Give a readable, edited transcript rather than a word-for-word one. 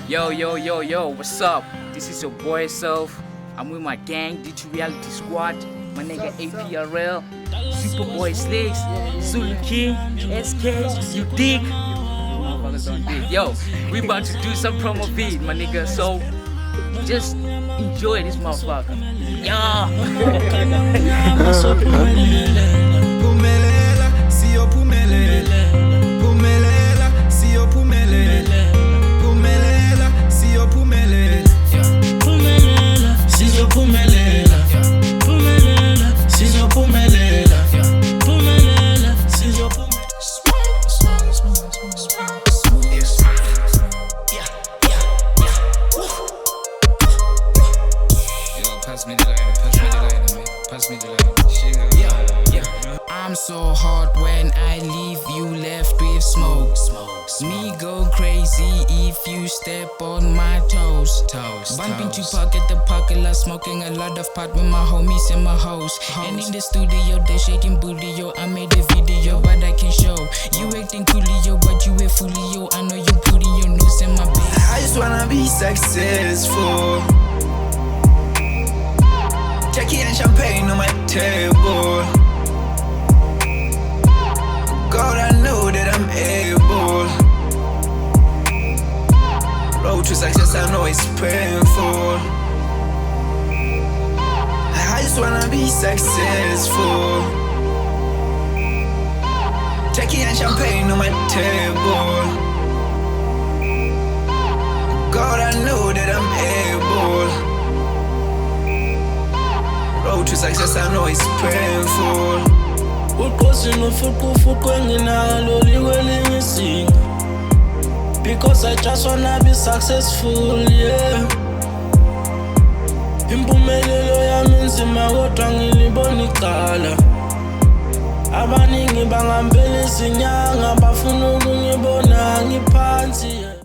Yo, what's up? This is your boy Self. I'm with my gang, D2 Reality Squad. My nigga APRL, Superboy Slicks, Zulu King, SK, you dig? Motherfuckers don't dig. Yo, we about to do some promo beat, my nigga. So just enjoy this motherfucker. Yeah. I'm so hot when I leave you left with smoke. Me go crazy if you step on my toes. Bumping Tupac at the parking lot, smoking a lot of pot with my homies and my hoes. And in the studio, they shaking booty, yo. I made a video, but I can show. You acting coolio, but you a foolio. I know you putting your nose in my bed. I just wanna be successful. Jackie and champagne on my table. God, I know that I'm able. Road to success, I know it's painful. I just wanna be successful. Jackie and champagne on my table. God, I know that I'm able. Road to success, I know it's painful. Because I just wanna be successful, yeah. Impumelelo yami nzima kodwa ngilibona icala. Abaningi bangambela izinyanga bafuna ukungibona ngiphansi.